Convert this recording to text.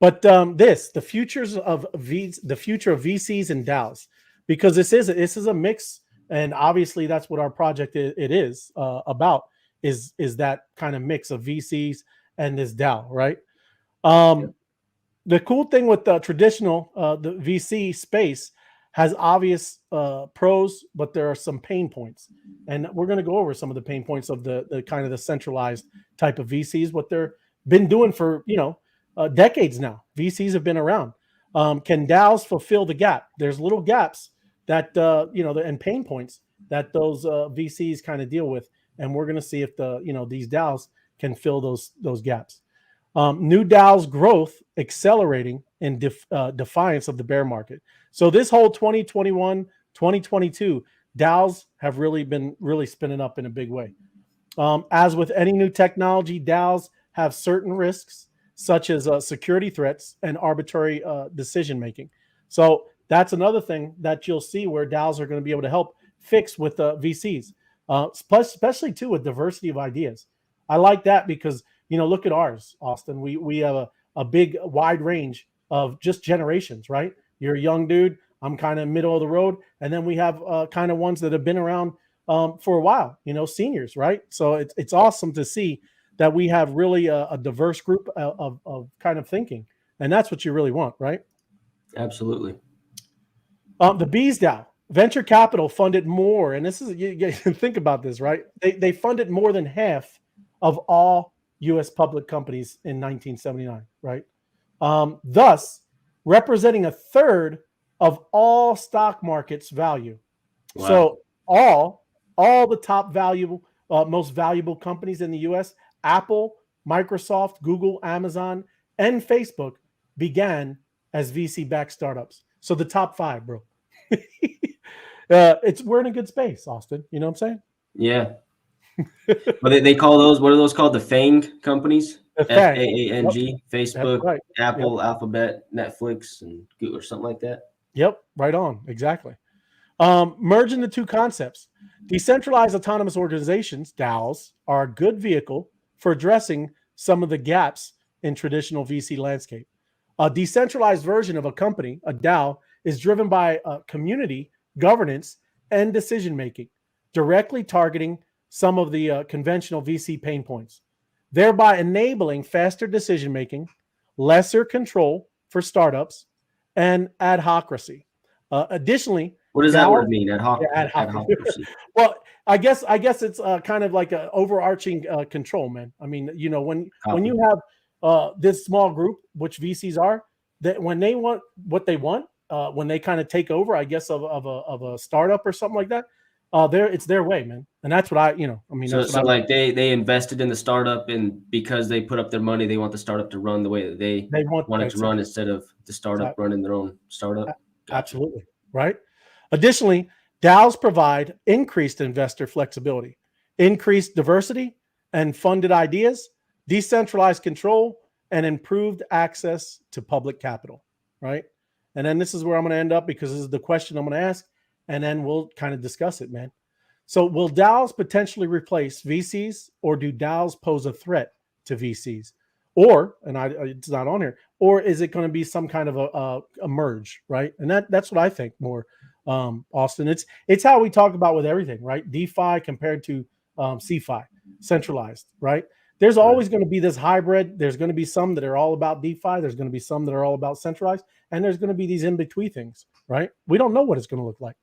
But the future of VCs and DAOs, because this is a mix, and obviously that's what our project is about, is that kind of mix of VCs and this DAO, right? The cool thing with the traditional the VC space has obvious pros, but there are some pain points, and we're going to go over some of the pain points of the kind of the centralized type of VCs, what they're been doing for decades now. VCs have been around. Can DAOs fulfill the gap? There's little gaps that and pain points that those VCs kind of deal with, and we're going to see if these DAOs can fill those gaps. New DAOs growth accelerating in defiance of the bear market. So this whole 2021, 2022, DAOs have really been spinning up in a big way. As with any new technology, DAOs have certain risks, such as security threats and arbitrary decision making. So that's another thing that you'll see where DAOs are going to be able to help fix with VCs, especially too with diversity of ideas. I like that because look at ours, Austin. We have a big wide range of just generations, right? You're a young dude. I'm kind of middle of the road, and then we have kind of ones that have been around for a while. Seniors, right? So it's awesome to see that we have really a diverse group of kind of thinking, and that's what you really want, right? Absolutely. The bees DAO venture capital funded more, and this is you think about this, right? They funded more than half of all U.S. public companies in 1979, right? Thus representing a third of all stock markets value. Wow. So all the top most valuable companies in the U.S., Apple, Microsoft, Google, Amazon, and Facebook began as VC-backed startups. So the top 5, bro. We're in a good space, Austin. You know what I'm saying? Yeah. But they call those, what are those called? The FANG companies? FAANG, yep. Facebook, right. Apple, yep. Alphabet, Netflix, and Google, or something like that. Yep, right on. Exactly. Merging the two concepts. Decentralized autonomous organizations, DAOs, are a good vehicle for addressing some of the gaps in traditional VC landscape. A decentralized version of a company, a DAO, is driven by community governance and decision-making, directly targeting some of the conventional VC pain points, thereby enabling faster decision-making, lesser control for startups, and adhocracy. Additionally, what does that word mean? Adhocracy. Well, I guess it's kind of like an overarching control, man. I mean, when you have this small group, which VCs are, that when they want what they want, when they kind of take over, I guess of a startup or something like that, it's their way, man. And that's what I mean. So like they invested in the startup, and because they put up their money, they want the startup to run the way that they want it to run, instead of the startup running their own startup. Gotcha. Absolutely. Right. Additionally, DAOs provide increased investor flexibility, increased diversity and funded ideas, decentralized control, and improved access to public capital. Right. And then this is where I'm going to end up, because this is the question I'm going to ask, and then we'll kind of discuss it, man. So will DAOs potentially replace VCs, or do DAOs pose a threat to VCs? Or, and it's not on here, or is it going to be some kind of a merge, right? And that's what I think more, Austin. It's how we talk about with everything, right? DeFi compared to CeFi, centralized, right? There's always going to be this hybrid. There's going to be some that are all about DeFi. There's going to be some that are all about centralized, and there's going to be these in-between things, right? We don't know what it's going to look like.